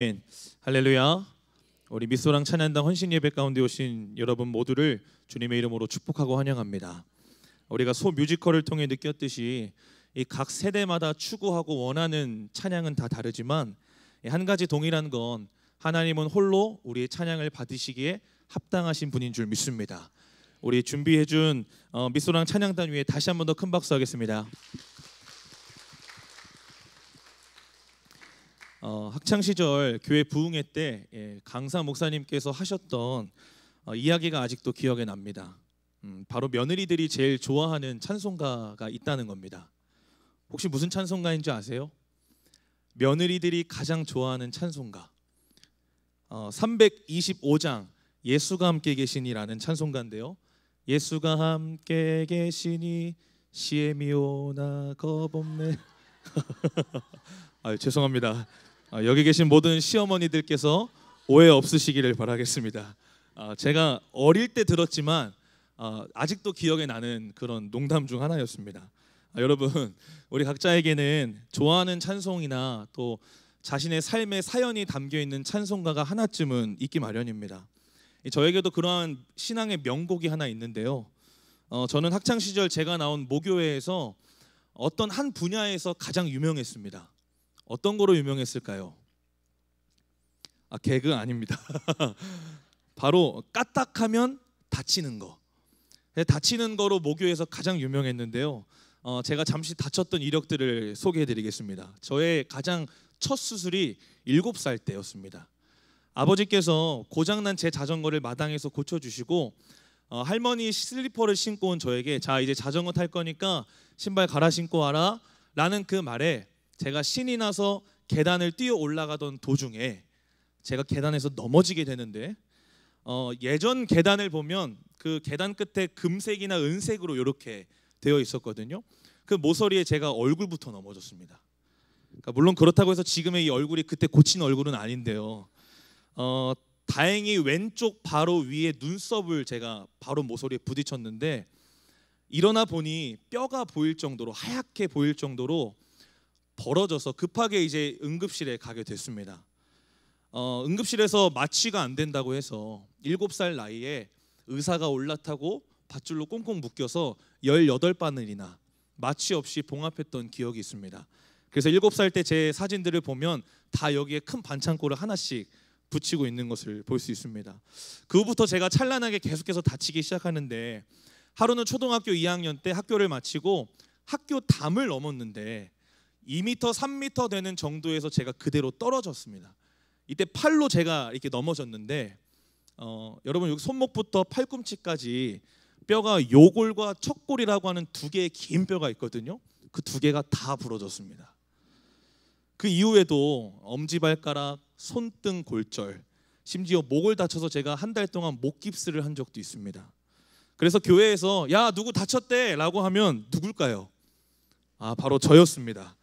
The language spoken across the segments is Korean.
아멘. 할렐루야. 우리 미소랑 찬양단 헌신 예배 가운데 오신 여러분 모두를 주님의 이름으로 축복하고 환영합니다. 우리가 소 뮤지컬을 통해 느꼈듯이 이 각 세대마다 추구하고 원하는 찬양은 다 다르지만 한 가지 동일한 건 하나님은 홀로 우리의 찬양을 받으시기에 합당하신 분인 줄 믿습니다. 우리 준비해준 미소랑 찬양단 위에 다시 한 번 더 큰 박수 하겠습니다. 학창 시절 교회 부흥회 때 강사 목사님께서 하셨던 이야기가 아직도 기억에 납니다. 바로 며느리들이 제일 좋아하는 찬송가가 있다는 겁니다. 혹시 무슨 찬송가인지 아세요? 며느리들이 가장 좋아하는 찬송가 325장 예수가 함께 계시니라는 찬송가인데요. 예수가 함께 계시니 시엠이 오나 겁없네. 죄송합니다. 여기 계신 모든 시어머니들께서 오해 없으시기를 바라겠습니다. 제가 어릴 때 들었지만 아직도 기억에 나는 그런 농담 중 하나였습니다. 여러분, 우리 각자에게는 좋아하는 찬송이나 또 자신의 삶의 사연이 담겨있는 찬송가가 하나쯤은 있기 마련입니다. 저에게도 그러한 신앙의 명곡이 하나 있는데요. 저는 학창시절 제가 나온 모교회에서 어떤 한 분야에서 가장 유명했습니다. 어떤 거로 유명했을까요? 개그 아닙니다. 바로 까딱하면 다치는 거. 다치는 거로 모교에서 가장 유명했는데요. 제가 잠시 다쳤던 이력들을 소개해드리겠습니다. 저의 가장 첫 수술이 7살 때였습니다. 아버지께서 고장난 제 자전거를 마당에서 고쳐주시고 할머니 슬리퍼를 신고 온 저에게 자 이제 자전거 탈 거니까 신발 갈아 신고 와라 라는 그 말에 제가 신이 나서 계단을 뛰어 올라가던 도중에 제가 계단에서 넘어지게 되는데 예전 계단을 보면 그 계단 끝에 금색이나 은색으로 이렇게 되어 있었거든요. 그 모서리에 제가 얼굴부터 넘어졌습니다. 그러니까 물론 그렇다고 해서 지금의 이 얼굴이 그때 고친 얼굴은 아닌데요. 다행히 왼쪽 바로 위에 눈썹을 제가 바로 모서리에 부딪혔는데 일어나 보니 뼈가 보일 정도로 하얗게 보일 정도로 벌어져서 급하게 이제 응급실에 가게 됐습니다. 응급실에서 마취가 안 된다고 해서 7살 나이에 의사가 올라타고 밧줄로 꽁꽁 묶여서 18바늘이나 마취 없이 봉합했던 기억이 있습니다. 그래서 7살 때 제 사진들을 보면 다 여기에 큰 반창고를 하나씩 붙이고 있는 것을 볼 수 있습니다. 그 후부터 제가 찬란하게 계속해서 다치기 시작하는데 하루는 초등학교 2학년 때 학교를 마치고 학교 담을 넘었는데 2m, 3m 되는 정도에서 제가 그대로 떨어졌습니다. 이때 팔로 제가 이렇게 넘어졌는데 여러분 여기 손목부터 팔꿈치까지 뼈가 요골과 척골이라고 하는 두 개의 긴 뼈가 있거든요. 그 두 개가 다 부러졌습니다. 그 이후에도 엄지발가락, 손등 골절, 심지어 목을 다쳐서 제가 한 달 동안 목 깁스를 한 적도 있습니다. 그래서 교회에서 야 누구 다쳤대 라고 하면 누굴까요? 바로 저였습니다.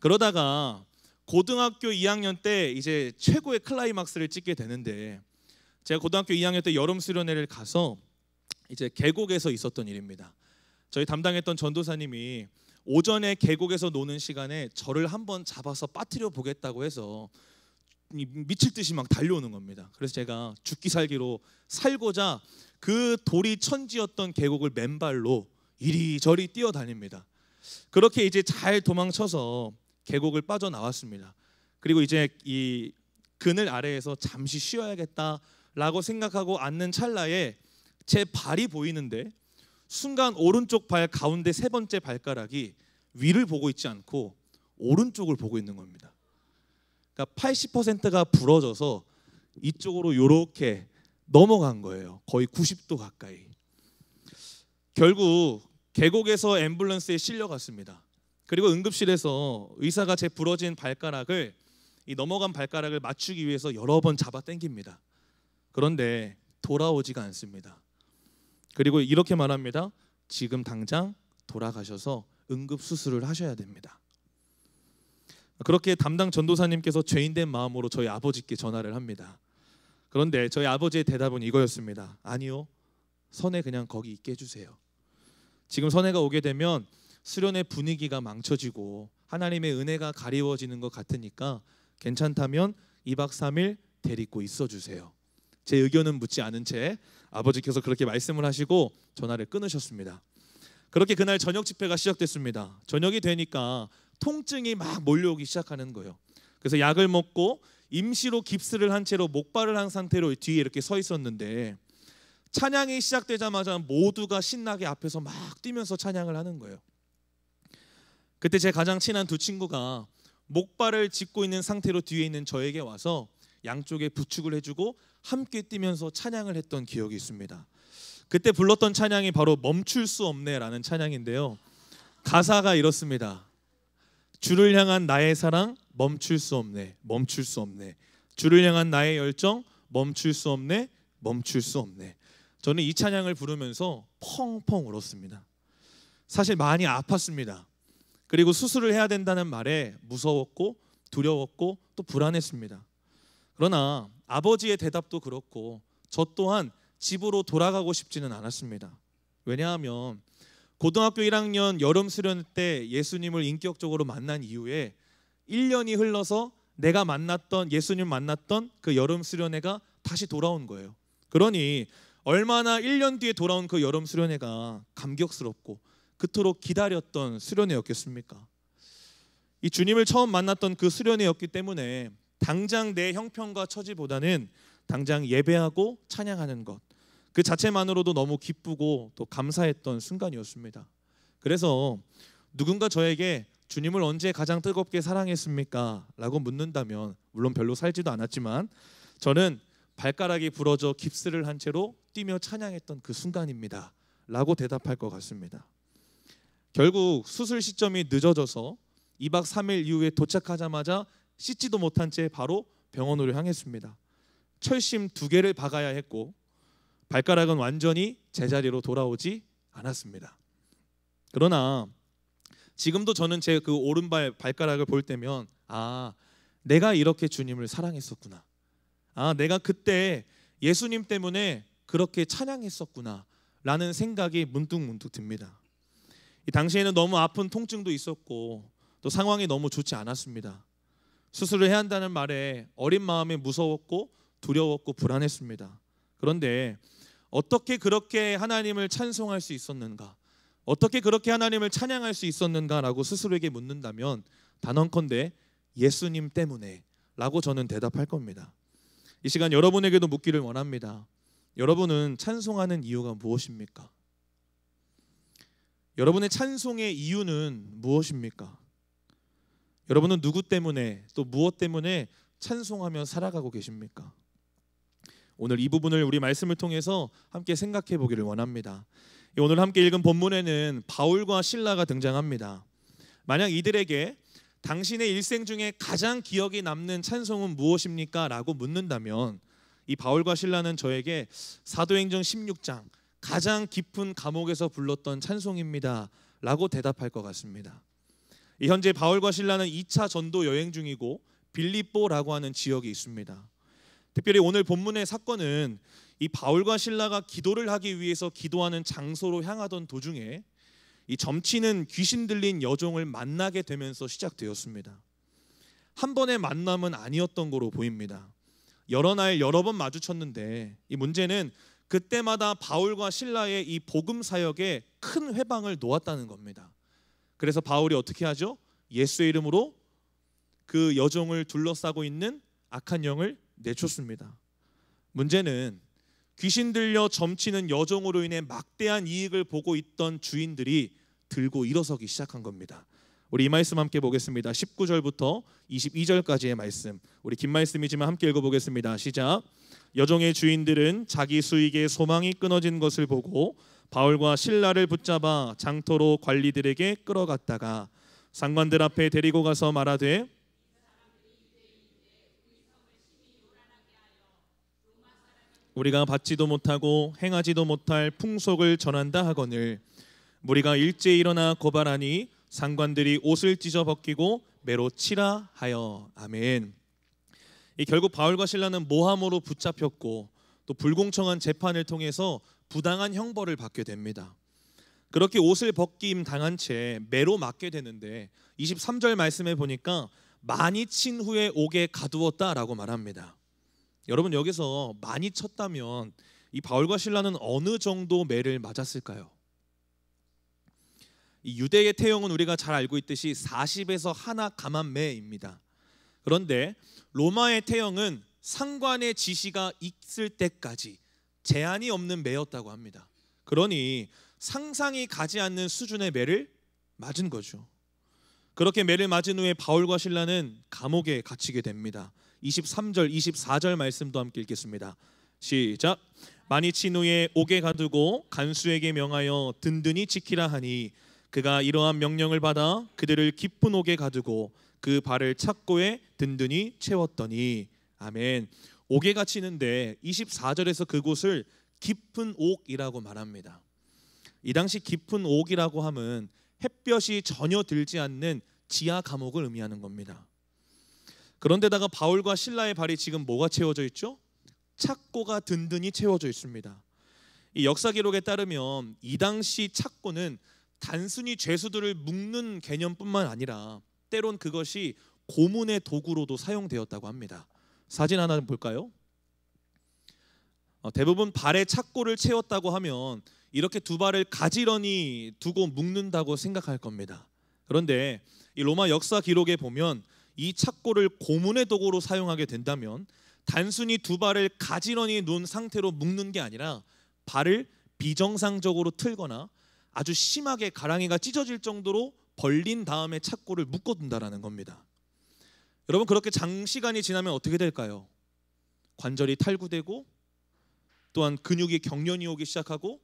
그러다가 고등학교 2학년 때 이제 최고의 클라이막스를 찍게 되는데 제가 고등학교 2학년 때 여름 수련회를 가서 이제 계곡에서 있었던 일입니다. 저희 담당했던 전도사님이 오전에 계곡에서 노는 시간에 저를 한번 잡아서 빠뜨려 보겠다고 해서 미칠 듯이 막 달려오는 겁니다. 그래서 제가 죽기 살기로 살고자 그 돌이 천지였던 계곡을 맨발로 이리저리 뛰어다닙니다. 그렇게 이제 잘 도망쳐서 계곡을 빠져나왔습니다. 그리고 이제 이 그늘 아래에서 잠시 쉬어야겠다라고 생각하고 앉는 찰나에 제 발이 보이는데 순간 오른쪽 발 가운데 세 번째 발가락이 위를 보고 있지 않고 오른쪽을 보고 있는 겁니다. 그러니까 80%가 부러져서 이쪽으로 이렇게 넘어간 거예요. 거의 90도 가까이. 결국 계곡에서 앰뷸런스에 실려갔습니다. 그리고 응급실에서 의사가 제 부러진 발가락을 이 넘어간 발가락을 맞추기 위해서 여러 번 잡아 당깁니다. 그런데 돌아오지가 않습니다. 그리고 이렇게 말합니다. 지금 당장 돌아가셔서 응급 수술을 하셔야 됩니다. 그렇게 담당 전도사님께서 죄인된 마음으로 저희 아버지께 전화를 합니다. 그런데 저희 아버지의 대답은 이거였습니다. 아니요, 선에 그냥 거기 있게 해주세요. 지금 선에가 오게 되면 수련의 분위기가 망쳐지고 하나님의 은혜가 가리워지는 것 같으니까 괜찮다면 2박 3일 데리고 있어 주세요. 제 의견은 묻지 않은 채 아버지께서 그렇게 말씀을 하시고 전화를 끊으셨습니다. 그렇게 그날 저녁 집회가 시작됐습니다. 저녁이 되니까 통증이 막 몰려오기 시작하는 거예요. 그래서 약을 먹고 임시로 깁스를 한 채로 목발을 한 상태로 뒤에 이렇게 서 있었는데, 찬양이 시작되자마자 모두가 신나게 앞에서 막 뛰면서 찬양을 하는 거예요. 그때 제 가장 친한 두 친구가 목발을 짚고 있는 상태로 뒤에 있는 저에게 와서 양쪽에 부축을 해주고 함께 뛰면서 찬양을 했던 기억이 있습니다. 그때 불렀던 찬양이 바로 멈출 수 없네라는 찬양인데요. 가사가 이렇습니다. 주를 향한 나의 사랑 멈출 수 없네, 멈출 수 없네. 주를 향한 나의 열정 멈출 수 없네, 멈출 수 없네. 저는 이 찬양을 부르면서 펑펑 울었습니다. 사실 많이 아팠습니다. 그리고 수술을 해야 된다는 말에 무서웠고 두려웠고 또 불안했습니다. 그러나 아버지의 대답도 그렇고 저 또한 집으로 돌아가고 싶지는 않았습니다. 왜냐하면 고등학교 1학년 여름 수련 때 예수님을 인격적으로 만난 이후에 1년이 흘러서 내가 만났던 예수님 만났던 그 여름 수련회가 다시 돌아온 거예요. 그러니 얼마나 1년 뒤에 돌아온 그 여름 수련회가 감격스럽고 그토록 기다렸던 수련회였겠습니까? 이 주님을 처음 만났던 그 수련회였기 때문에 당장 내 형편과 처지보다는 당장 예배하고 찬양하는 것, 그 자체만으로도 너무 기쁘고 또 감사했던 순간이었습니다. 그래서 누군가 저에게 주님을 언제 가장 뜨겁게 사랑했습니까? 라고 묻는다면, 물론 별로 살지도 않았지만 저는 발가락이 부러져 깁스를 한 채로 뛰며 찬양했던 그 순간입니다 라고 대답할 것 같습니다. 결국 수술 시점이 늦어져서 2박 3일 이후에 도착하자마자 씻지도 못한 채 바로 병원으로 향했습니다. 철심 2개를 박아야 했고 발가락은 완전히 제자리로 돌아오지 않았습니다. 그러나 지금도 저는 제 그 오른발 발가락을 볼 때면, 내가 이렇게 주님을 사랑했었구나, 내가 그때 예수님 때문에 그렇게 찬양했었구나 라는 생각이 문득문득 듭니다. 이 당시에는 너무 아픈 통증도 있었고 또 상황이 너무 좋지 않았습니다. 수술을 해야 한다는 말에 어린 마음에 무서웠고 두려웠고 불안했습니다. 그런데 어떻게 그렇게 하나님을 찬송할 수 있었는가, 어떻게 그렇게 하나님을 찬양할 수 있었는가라고 스스로에게 묻는다면 단언컨대 예수님 때문에 라고 저는 대답할 겁니다. 이 시간 여러분에게도 묻기를 원합니다. 여러분은 찬송하는 이유가 무엇입니까? 여러분의 찬송의 이유는 무엇입니까? 여러분은 누구 때문에 또 무엇 때문에 찬송하며 살아가고 계십니까? 오늘 이 부분을 우리 말씀을 통해서 함께 생각해 보기를 원합니다. 오늘 함께 읽은 본문에는 바울과 실라가 등장합니다. 만약 이들에게 당신의 일생 중에 가장 기억에 남는 찬송은 무엇입니까? 라고 묻는다면 이 바울과 실라는 저에게 사도행전 16장 가장 깊은 감옥에서 불렀던 찬송입니다 라고 대답할 것 같습니다. 현재 바울과 실라는 2차 전도 여행 중이고 빌립보라고 하는 지역이 있습니다. 특별히 오늘 본문의 사건은 이 바울과 실라가 기도를 하기 위해서 기도하는 장소로 향하던 도중에 이 점치는 귀신 들린 여종을 만나게 되면서 시작되었습니다. 한 번의 만남은 아니었던 거로 보입니다. 여러 날 여러 번 마주쳤는데 이 문제는 그때마다 바울과 실라의 이 복음 사역에 큰 회방을 놓았다는 겁니다. 그래서 바울이 어떻게 하죠? 예수의 이름으로 그 여종을 둘러싸고 있는 악한 영을 내쫓습니다. 문제는 귀신 들려 점치는 여종으로 인해 막대한 이익을 보고 있던 주인들이 들고 일어서기 시작한 겁니다. 우리 이 말씀 함께 보겠습니다. 19절부터 22절까지의 말씀, 우리 긴 말씀이지만 함께 읽어보겠습니다. 시작. 여종의 주인들은 자기 수익의 소망이 끊어진 것을 보고 바울과 실라를 붙잡아 장터로 관리들에게 끌어갔다가 상관들 앞에 데리고 가서 말하되 우리가 받지도 못하고 행하지도 못할 풍속을 전한다 하거늘 무리가 일제히 일어나 고발하니 상관들이 옷을 찢어 벗기고 매로 치라 하여. 아멘. 결국 바울과 실라는 모함으로 붙잡혔고 또 불공정한 재판을 통해서 부당한 형벌을 받게 됩니다. 그렇게 옷을 벗김 당한 채 매로 맞게 되는데 23절 말씀에 보니까 많이 친 후에 옥에 가두었다라고 말합니다. 여러분, 여기서 많이 쳤다면 이 바울과 실라는 어느 정도 매를 맞았을까요? 이 유대의 태형은 우리가 잘 알고 있듯이 40에서 하나 감한 매입니다. 그런데 로마의 태형은 상관의 지시가 있을 때까지 제한이 없는 매였다고 합니다. 그러니 상상이 가지 않는 수준의 매를 맞은 거죠. 그렇게 매를 맞은 후에 바울과 실라는 감옥에 갇히게 됩니다. 23절, 24절 말씀도 함께 읽겠습니다. 시작. 많이 친 후에 옥에 가두고 간수에게 명하여 든든히 지키라 하니 그가 이러한 명령을 받아 그들을 깊은 옥에 가두고 그 발을 착고에 든든히 채웠더니. 아멘. 옥에 갇히는데 24절에서 그곳을 깊은 옥이라고 말합니다. 이 당시 깊은 옥이라고 함은 햇볕이 전혀 들지 않는 지하 감옥을 의미하는 겁니다. 그런데다가 바울과 실라의 발이 지금 뭐가 채워져 있죠? 착고가 든든히 채워져 있습니다. 이 역사 기록에 따르면 이 당시 착고는 단순히 죄수들을 묶는 개념뿐만 아니라 때론 그것이 고문의 도구로도 사용되었다고 합니다. 사진 하나 볼까요? 대부분 발에 착고를 채웠다고 하면 이렇게 두 발을 가지런히 두고 묶는다고 생각할 겁니다. 그런데 이 로마 역사 기록에 보면 이 착고를 고문의 도구로 사용하게 된다면 단순히 두 발을 가지런히 놓은 상태로 묶는 게 아니라 발을 비정상적으로 틀거나 아주 심하게 가랑이가 찢어질 정도로 벌린 다음에 착고를 묶어둔다라는 겁니다. 여러분, 그렇게 장시간이 지나면 어떻게 될까요? 관절이 탈구되고 또한 근육이 경련이 오기 시작하고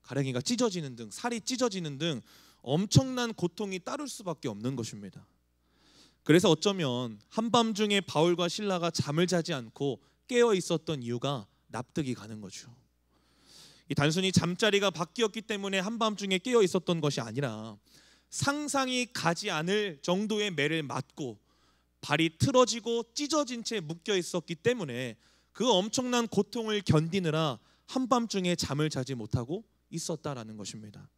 가랑이가 찢어지는 등 살이 찢어지는 등 엄청난 고통이 따를 수밖에 없는 것입니다. 그래서 어쩌면 한밤중에 바울과 실라가 잠을 자지 않고 깨어 있었던 이유가 납득이 가는 거죠. 이 단순히 잠자리가 바뀌었기 때문에 한밤중에 깨어 있었던 것이 아니라 상상이 가지 않을 정도의 매를 맞고 발이 틀어지고 찢어진 채 묶여 있었기 때문에 그 엄청난 고통을 견디느라 한밤중에 잠을 자지 못하고 있었다라는 것입니다.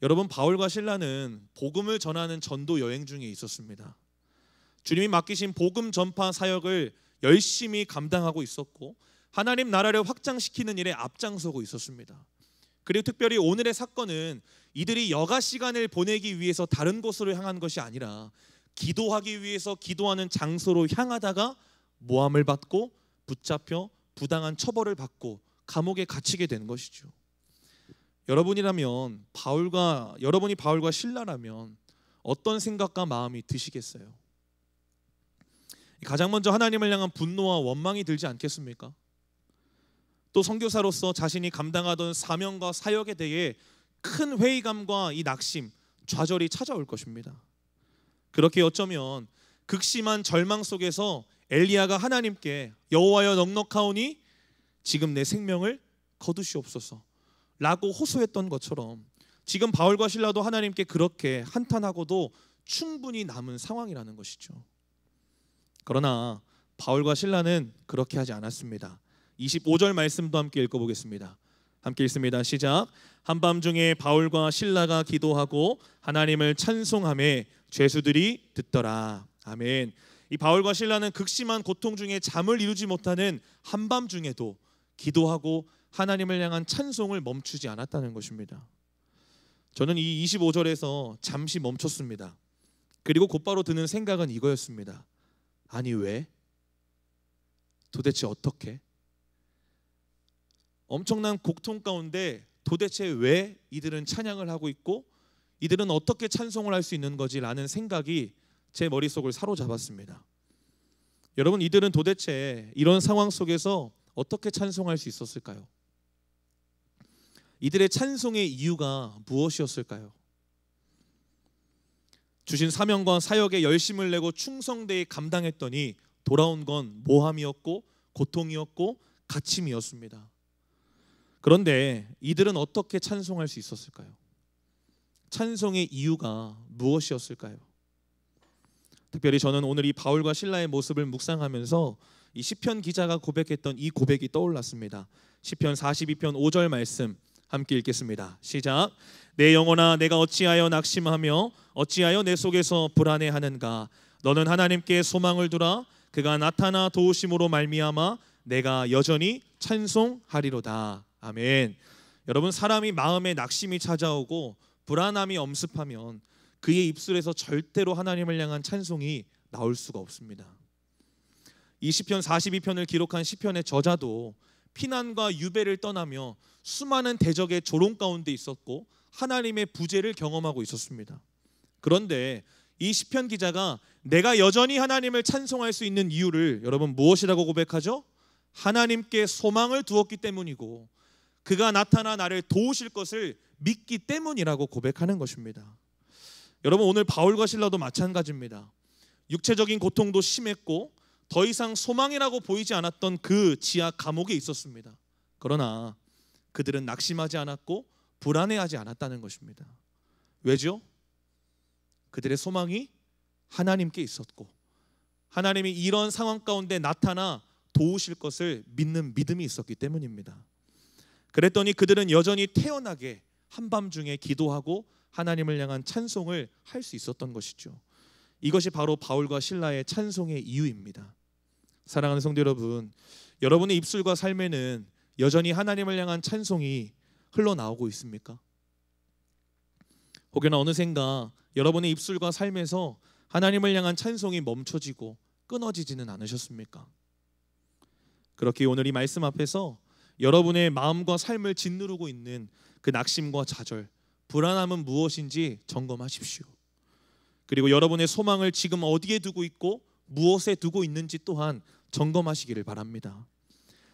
여러분, 바울과 실라는 복음을 전하는 전도 여행 중에 있었습니다. 주님이 맡기신 복음 전파 사역을 열심히 감당하고 있었고 하나님 나라를 확장시키는 일에 앞장서고 있었습니다. 그리고 특별히 오늘의 사건은 이들이 여가 시간을 보내기 위해서 다른 곳으로 향한 것이 아니라 기도하기 위해서 기도하는 장소로 향하다가 모함을 받고 붙잡혀 부당한 처벌을 받고 감옥에 갇히게 된 것이죠. 여러분이 바울과 실라라면 어떤 생각과 마음이 드시겠어요? 가장 먼저 하나님을 향한 분노와 원망이 들지 않겠습니까? 또 선교사로서 자신이 감당하던 사명과 사역에 대해 큰 회의감과 이 낙심, 좌절이 찾아올 것입니다. 그렇게 어쩌면 극심한 절망 속에서 엘리야가 하나님께 여호와여 넉넉하오니 지금 내 생명을 거두시옵소서 라고 호소했던 것처럼 지금 바울과 실라도 하나님께 그렇게 한탄하고도 충분히 남은 상황이라는 것이죠. 그러나 바울과 실라는 그렇게 하지 않았습니다. 25절 말씀도 함께 읽어보겠습니다. 함께 읽습니다. 시작. 한밤중에 바울과 실라가 기도하고 하나님을 찬송하며 죄수들이 듣더라. 아멘. 이 바울과 실라는 극심한 고통 중에 잠을 이루지 못하는 한밤중에도 기도하고 하나님을 향한 찬송을 멈추지 않았다는 것입니다. 저는 이 25절에서 잠시 멈췄습니다. 그리고 곧바로 드는 생각은 이거였습니다. 아니 왜? 도대체 어떻게? 엄청난 고통 가운데 도대체 왜 이들은 찬양을 하고 있고 이들은 어떻게 찬송을 할 수 있는 거지라는 생각이 제 머릿속을 사로잡았습니다. 여러분, 이들은 도대체 이런 상황 속에서 어떻게 찬송할 수 있었을까요? 이들의 찬송의 이유가 무엇이었을까요? 주신 사명과 사역에 열심을 내고 충성되이 감당했더니 돌아온 건 모함이었고 고통이었고 갇힘이었습니다. 그런데 이들은 어떻게 찬송할 수 있었을까요? 찬송의 이유가 무엇이었을까요? 특별히 저는 오늘 이 바울과 실라의 모습을 묵상하면서 이 시편 기자가 고백했던 이 고백이 떠올랐습니다. 시편 42편 5절 말씀 함께 읽겠습니다. 시작. 내 영혼아 내가 어찌하여 낙심하며 어찌하여 내 속에서 불안해하는가. 너는 하나님께 소망을 두라. 그가 나타나 도우심으로 말미암아 내가 여전히 찬송하리로다. 아멘. 여러분, 사람이 마음에 낙심이 찾아오고 불안함이 엄습하면 그의 입술에서 절대로 하나님을 향한 찬송이 나올 수가 없습니다. 이 시편 42편을 기록한 시편의 저자도 피난과 유배를 떠나며 수많은 대적의 조롱 가운데 있었고 하나님의 부재를 경험하고 있었습니다. 그런데 이 시편 기자가 내가 여전히 하나님을 찬송할 수 있는 이유를 여러분 무엇이라고 고백하죠? 하나님께 소망을 두었기 때문이고 그가 나타나 나를 도우실 것을 믿기 때문이라고 고백하는 것입니다. 여러분, 오늘 바울과 실라도 마찬가지입니다. 육체적인 고통도 심했고 더 이상 소망이라고 보이지 않았던 그 지하 감옥에 있었습니다. 그러나 그들은 낙심하지 않았고 불안해하지 않았다는 것입니다. 왜죠? 그들의 소망이 하나님께 있었고 하나님이 이런 상황 가운데 나타나 도우실 것을 믿는 믿음이 있었기 때문입니다. 그랬더니 그들은 여전히 태연하게 한밤중에 기도하고 하나님을 향한 찬송을 할 수 있었던 것이죠. 이것이 바로 바울과 실라의 찬송의 이유입니다. 사랑하는 성도 여러분, 여러분의 입술과 삶에는 여전히 하나님을 향한 찬송이 흘러나오고 있습니까? 혹여나 어느샌가 여러분의 입술과 삶에서 하나님을 향한 찬송이 멈춰지고 끊어지지는 않으셨습니까? 그렇게 오늘 이 말씀 앞에서 여러분의 마음과 삶을 짓누르고 있는 그 낙심과 좌절, 불안함은 무엇인지 점검하십시오. 그리고 여러분의 소망을 지금 어디에 두고 있고 무엇에 두고 있는지 또한 점검하시기를 바랍니다.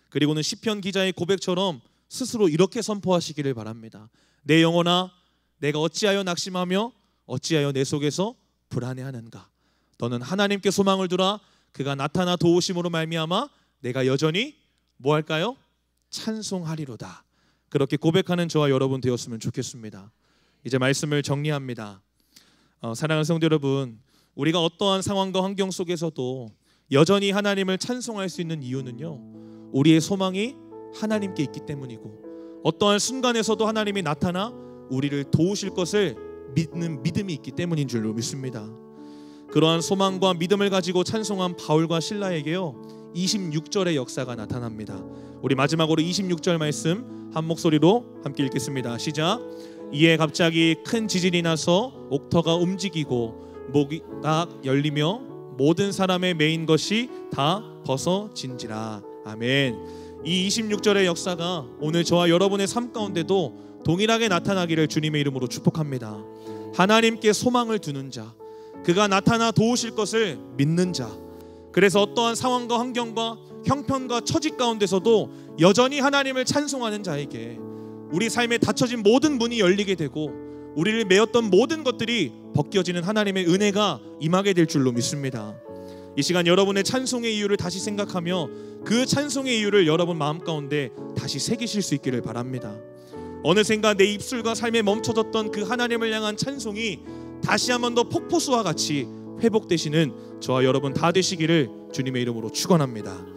그리고는 시편 기자의 고백처럼 스스로 이렇게 선포하시기를 바랍니다. 내 영혼아, 내가 어찌하여 낙심하며 어찌하여 내 속에서 불안해하는가? 너는 하나님께 소망을 두라. 그가 나타나 도우심으로 말미암아 내가 여전히 뭐 할까요? 찬송하리로다. 그렇게 고백하는 저와 여러분 되었으면 좋겠습니다. 이제 말씀을 정리합니다. 사랑하는 성도 여러분, 우리가 어떠한 상황과 환경 속에서도 여전히 하나님을 찬송할 수 있는 이유는요, 우리의 소망이 하나님께 있기 때문이고 어떠한 순간에서도 하나님이 나타나 우리를 도우실 것을 믿는 믿음이 있기 때문인 줄로 믿습니다. 그러한 소망과 믿음을 가지고 찬송한 바울과 실라에게요 26절의 역사가 나타납니다. 우리 마지막으로 26절 말씀 한 목소리로 함께 읽겠습니다. 시작. 이에 갑자기 큰 지진이 나서 옥터가 움직이고 목이 딱 열리며 모든 사람의 매인 것이 다 벗어진지라. 아멘. 이 26절의 역사가 오늘 저와 여러분의 삶 가운데도 동일하게 나타나기를 주님의 이름으로 축복합니다. 하나님께 소망을 두는 자, 그가 나타나 도우실 것을 믿는 자, 그래서 어떠한 상황과 환경과 형편과 처지 가운데서도 여전히 하나님을 찬송하는 자에게 우리 삶에 닫혀진 모든 문이 열리게 되고 우리를 메었던 모든 것들이 벗겨지는 하나님의 은혜가 임하게 될 줄로 믿습니다. 이 시간 여러분의 찬송의 이유를 다시 생각하며 그 찬송의 이유를 여러분 마음 가운데 다시 새기실 수 있기를 바랍니다. 어느샌가 내 입술과 삶에 멈춰졌던 그 하나님을 향한 찬송이 다시 한 번 더 폭포수와 같이 회복되시는 저와 여러분 다 되시기를 주님의 이름으로 축원합니다.